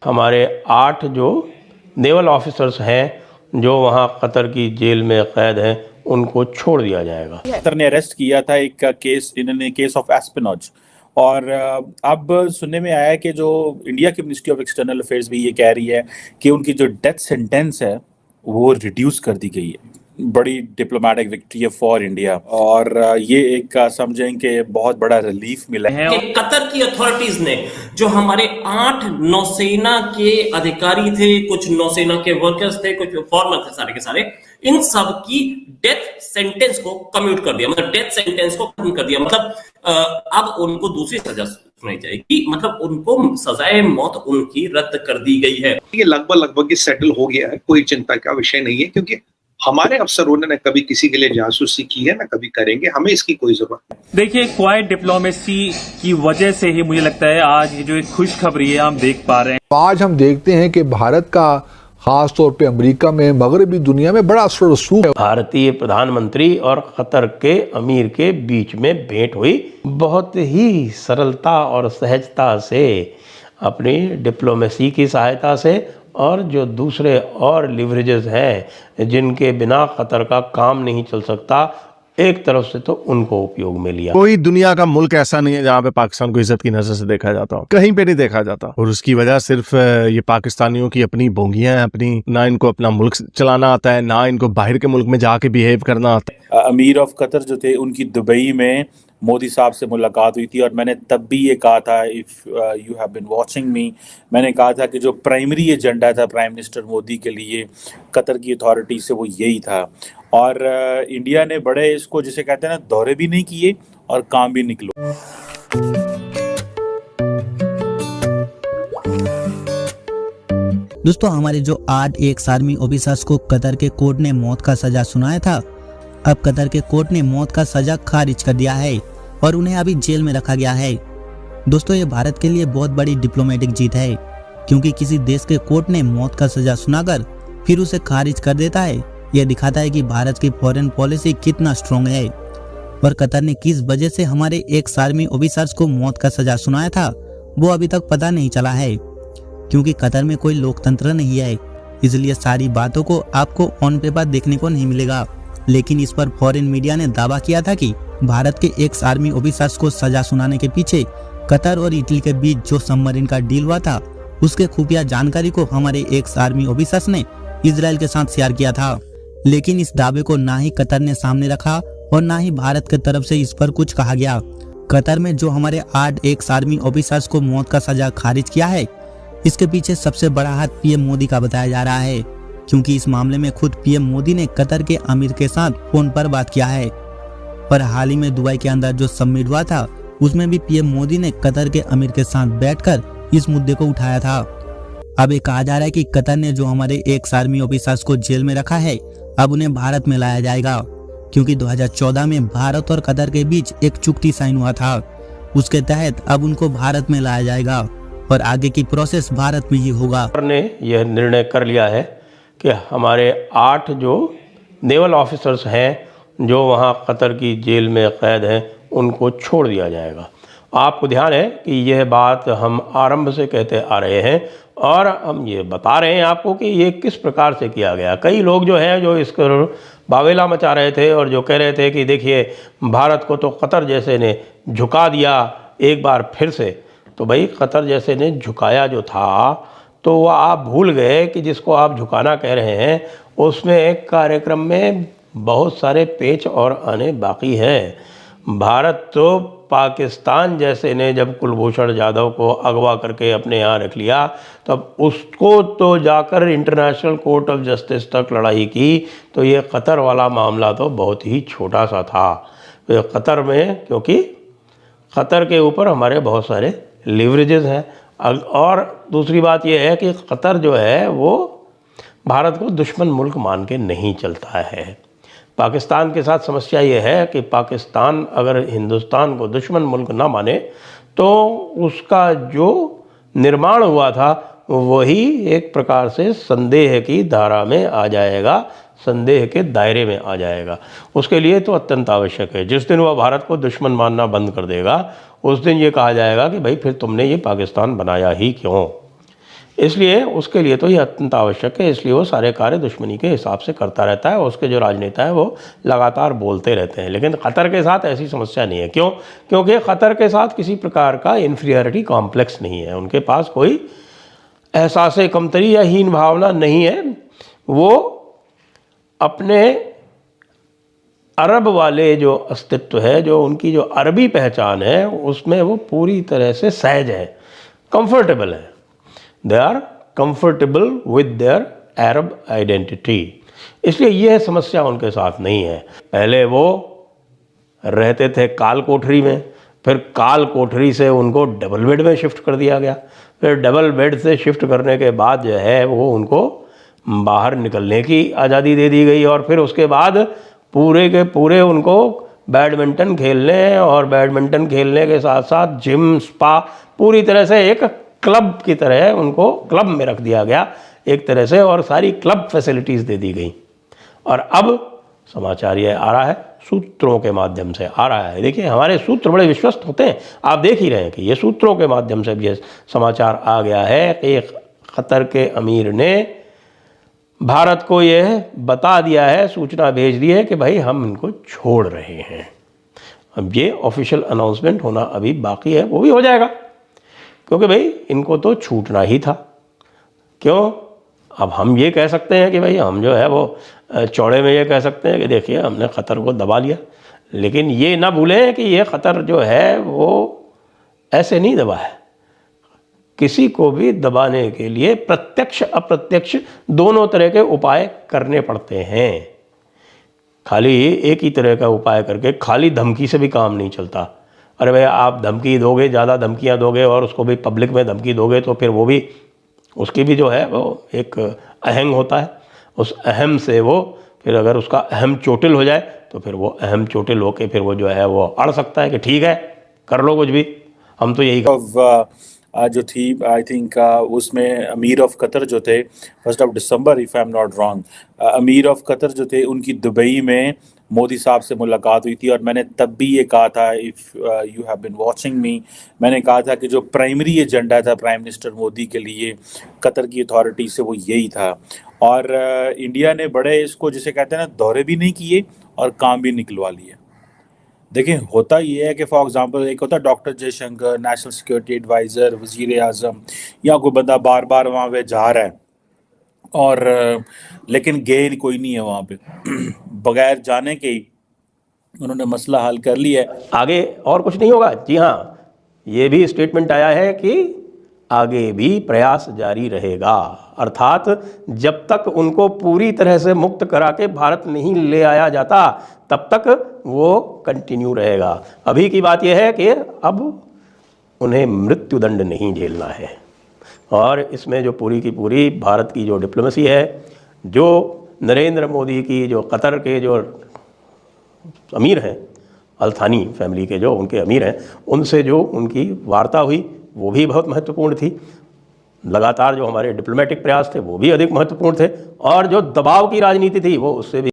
हमारे 8 जो naval officers हैं जो वहाँ कतर की जेल में कैद हैं उनको छोड़ दिया जाएगा। कतर ने अरेस्ट किया था एक केस, इन्होंने केस ऑफ एस्पिनॉज, और अब सुनने में आया है कि जो इंडिया की मिनिस्ट्री ऑफ एक्सटर्नल अफेयर्स भी ये कह रही है कि उनकी जो डेथ सेंटेंस है वो रिड्यूस कर दी गई है। बड़ी डिप्लोमेटिक विक्ट्री है फॉर इंडिया, और ये एक समझें कि बहुत बड़ा रिलीफ मिला है। कि कतर की अथॉरिटीज ने जो हमारे 8 नौसेना के अधिकारी थे, कुछ नौसेना के वर्कर्स थे, कुछ फॉर्मर थे, सारे के सारे, इन सब की डेथ सेंटेंस को कम्यूट कर दिया, मतलब डेथ सेंटेंस को खत्म कर दिया। मतलब अब उनको दूसरी सजा सुनाई जाएगी, मतलब उनको सजाए मौत उनकी रद्द कर दी गई है। ये लगभग सेटल हो गया है, कोई चिंता का विषय नहीं है, क्योंकि हमारे अफसरों ने कभी किसी के लिए जासूसी की है, ना कभी करेंगे, हमें इसकी कोई जरूरत नहीं। देखिए, क्वाइट डिप्लोमेसी की वजह से ही मुझे लगता है आज ये जो एक खुशखबरी है हम देख पा रहे हैं। आज हम देखते हैं कि भारत का खास तौर पे अमेरिका में, मगरबी दुनिया में बड़ा असर रसूख है। भारतीय प्रधानमंत्री और कतर के अमीर के बीच में भेंट हुई, बहुत ही सरलता और सहजता से अपनी डिप्लोमेसी की सहायता से, और जो दूसरे और लिवरेजेस हैं जिनके बिना कतर का काम नहीं चल सकता, एक तरफ से तो उनको उपयोग में लिया। कोई दुनिया का मुल्क ऐसा नहीं है जहाँ पे पाकिस्तान को इज्जत की नजर से देखा जाता हो, कहीं पे नहीं देखा जाता, और उसकी वजह सिर्फ ये पाकिस्तानियों की अपनी बोंगियां हैं, अपनी, ना इनको अपना मुल्क चलाना आता है, ना इनको बाहर के मुल्क में जाके बिहेव करना आता है। अमीर ऑफ कतर जो थे उनकी दुबई में मोदी साहब से मुलाकात हुई थी, और मैंने तब भी ये कहा था, if you have been watching me, मैंने कहा था कि जो प्राइमरी एजेंडा था प्राइम मिनिस्टर मोदी के लिए कतर की अथॉरिटी से, वो यही था। और इंडिया ने बड़े, इसको जिसे कहते हैं ना, दौरे भी नहीं किए और काम भी निकलो। दोस्तों, हमारे जो 8 एक्स आर्मी ऑफिसर्स को कतर के कोर्ट ने मौत का सजा सुनाया था, अब कतर के कोर्ट ने मौत का सजा खारिज कर दिया है और उन्हें अभी जेल में रखा गया है। दोस्तों, ये भारत के लिए बहुत बड़ी डिप्लोमेटिक जीत है, क्योंकि किसी देश के कोर्ट ने मौत का सजा सुनाकर फिर उसे खारिज कर देता है। यह दिखाता है कि भारत की फॉरेन पॉलिसी कितना स्ट्रॉन्ग है। और कतर ने किस वजह से हमारे एक्स आर्मी ऑफिसर्स को मौत का सजा सुनाया था वो अभी तक पता नहीं चला है, क्योंकि कतर में कोई लोकतंत्र नहीं है, इसलिए सारी बातों को आपको ऑन पेपर देखने को नहीं मिलेगा। लेकिन इस पर फॉरेन मीडिया ने दावा किया था कि भारत के एक्स आर्मी ऑफिसर्स को सजा सुनाने के पीछे कतर और इटली के बीच जो सबमरीन का डील हुआ था, उसके खुफिया जानकारी को हमारे एक्स आर्मी ऑफिसर्स ने इजराइल के साथ शेयर किया था। लेकिन इस दावे को ना ही कतर ने सामने रखा और ना ही भारत की तरफ से इस पर कुछ कहा गया। कतर में जो हमारे 8 एक्स आर्मी ऑफिसर्स को मौत का सजा खारिज किया है, इसके पीछे सबसे बड़ा हाथ पीएम मोदी का बताया जा रहा है, क्योंकि इस मामले में खुद पीएम मोदी ने कतर के अमीर के साथ फोन पर बात किया है। पर हाल ही में दुबई के अंदर जो समिट हुआ था, उसमें भी पीएम मोदी ने कतर के अमीर के साथ बैठकर इस मुद्दे को उठाया था। अब ये कहा जा रहा है कि कतर ने जो हमारे एक्स आर्मी ऑफिसर्स को जेल में रखा है, अब उन्हें भारत में लाया जाएगा, क्योंकि 2014 में भारत और कतर के बीच एक चुक्ति साइन हुआ था। उसके तहत अब उनको भारत में लाया जाएगा और आगे की प्रोसेस भारत में ही होगा। ने यह निर्णय कर लिया है कि हमारे 8 जो नेवल ऑफिसर्स हैं जो वहाँ कतर की जेल में कैद हैं उनको छोड़ दिया जाएगा। आपको ध्यान है कि यह बात हम आरंभ से कहते आ रहे हैं और हम ये बता रहे हैं आपको कि ये किस प्रकार से किया गया। कई लोग जो हैं जो इसको बावेला मचा रहे थे और जो कह रहे थे कि देखिए भारत को तो कतर जैसे ने झुका दिया एक बार फिर से। तो भाई कतर जैसे ने झुकाया जो था तो वह आप भूल गए कि जिसको आप झुकाना कह रहे हैं उसमें एक कार्यक्रम में बहुत सारे पेच और आने बाकी हैं। भारत तो पाकिस्तान जैसे ने जब कुलभूषण जाधव को अगवा करके अपने यहाँ रख लिया तब उसको तो जाकर इंटरनेशनल कोर्ट ऑफ जस्टिस तक लड़ाई की, तो ये कतर वाला मामला तो बहुत ही छोटा सा था। तो कतर में, क्योंकि कतर के ऊपर हमारे बहुत सारे लिवरेजेस हैं, और दूसरी बात यह है कि कतर जो है वो भारत को दुश्मन मुल्क मान के नहीं चलता है। पाकिस्तान के साथ समस्या ये है कि पाकिस्तान अगर हिंदुस्तान को दुश्मन मुल्क ना माने तो उसका जो निर्माण हुआ था वही एक प्रकार से संदेह की धारा में आ जाएगा, संदेह के दायरे में आ जाएगा। उसके लिए तो अत्यंत आवश्यक है, जिस दिन वह भारत को दुश्मन मानना बंद कर देगा उस दिन ये कहा जाएगा कि भाई फिर तुमने ये पाकिस्तान बनाया ही क्यों। इसलिए उसके लिए तो ये अत्यंत आवश्यक है, इसलिए वो सारे कार्य दुश्मनी के हिसाब से करता रहता है और उसके जो राजनेता है वो लगातार बोलते रहते हैं। लेकिन क़तर के साथ ऐसी समस्या नहीं है। क्यों? क्योंकि क़तर के साथ किसी प्रकार का इन्फीरियरिटी कॉम्प्लेक्स नहीं है, उनके पास कोई एहसास कमतरी या हीन भावना नहीं है। वो अपने अरब वाले जो अस्तित्व है, जो उनकी जो अरबी पहचान है, उसमें वो पूरी तरह से सहज है, कंफर्टेबल है। They are comfortable with their Arab identity, इसलिए यह समस्या उनके साथ नहीं है। पहले वो रहते थे काल कोठरी में, फिर काल कोठरी से उनको डबल बेड में शिफ्ट कर दिया गया, फिर डबल बेड से शिफ्ट करने के बाद जो है वो उनको बाहर निकलने की आज़ादी दे दी गई और फिर उसके बाद पूरे के पूरे उनको बैडमिंटन खेलने और बैडमिंटन खेलने के साथ साथ जिम, स्पा, पूरी तरह से एक क्लब की तरह उनको क्लब में रख दिया गया एक तरह से, और सारी क्लब फैसिलिटीज़ दे दी गई। और अब समाचार ये आ रहा है, सूत्रों के माध्यम से आ रहा है। देखिए हमारे सूत्र बड़े विश्वस्त होते हैं, आप देख ही रहे हैं कि ये सूत्रों के माध्यम से भी समाचार आ गया है कि क़तर के अमीर ने भारत को यह बता दिया है, सूचना भेज दी है कि भाई हम इनको छोड़ रहे हैं। अब ये ऑफिशियल अनाउंसमेंट होना अभी बाकी है, वो भी हो जाएगा, क्योंकि भाई इनको तो छूटना ही था। क्यों? अब हम ये कह सकते हैं कि भाई हम जो है वो चौड़े में ये कह सकते हैं कि देखिए हमने क़तर को दबा लिया, लेकिन ये ना भूलें कि ये क़तर जो है वो ऐसे नहीं दबा है। किसी को भी दबाने के लिए प्रत्यक्ष अप्रत्यक्ष दोनों तरह के उपाय करने पड़ते हैं। खाली एक ही तरह का उपाय करके खाली धमकी से भी काम नहीं चलता। अरे भाई आप धमकी दोगे, ज़्यादा धमकियां दोगे और उसको भी पब्लिक में धमकी दोगे तो फिर वो भी, उसकी भी जो है वो एक अहंग होता है, उस अहम से वो फिर अगर उसका अहम चोटिल हो जाए तो फिर वो अहम चोटिल होके फिर वो जो है वो अड़ सकता है कि ठीक है कर लो कुछ भी, हम तो यही जो थी आई थिंक उसमें अमीर ऑफ कतर जो थे 1 दिसंबर if I am not wrong, emir of Qatar जो थे उनकी दुबई में मोदी साहब से मुलाकात हुई थी। और मैंने तब भी ये कहा था, if you have been watching me, मैंने कहा था कि जो प्राइमरी एजेंडा था प्राइम मिनिस्टर मोदी के लिए कतर की अथॉरिटी से वो यही था। और इंडिया ने बड़े इसको जिसे कहते हैं ना दौरे भी नहीं किए और काम भी निकलवा लिए। देखिए होता ये है कि फॉर एग्जांपल एक होता है doctor Jaishankar, national security adviser, वज़ीर आज़म, या कोई बंदा बार बार वहाँ पे जा रहा है और लेकिन गए कोई नहीं है वहाँ पे बगैर जाने के ही उन्होंने मसला हल कर लिया है। आगे और कुछ नहीं होगा। जी हाँ, ये भी स्टेटमेंट आया है कि आगे भी प्रयास जारी रहेगा, अर्थात जब तक उनको पूरी तरह से मुक्त करा के भारत नहीं ले आया जाता तब तक वो कंटिन्यू रहेगा। अभी की बात यह है कि अब उन्हें मृत्युदंड नहीं झेलना है और इसमें जो पूरी की पूरी भारत की जो डिप्लोमेसी है, जो नरेंद्र मोदी की जो कतर के जो अमीर हैं, अल थानी फैमिली के जो उनके अमीर हैं, उनसे जो उनकी वार्ता हुई वो भी बहुत महत्वपूर्ण थी। लगातार जो हमारे डिप्लोमेटिक प्रयास थे वो भी अधिक महत्वपूर्ण थे और जो दबाव की राजनीति थी वो उससे भी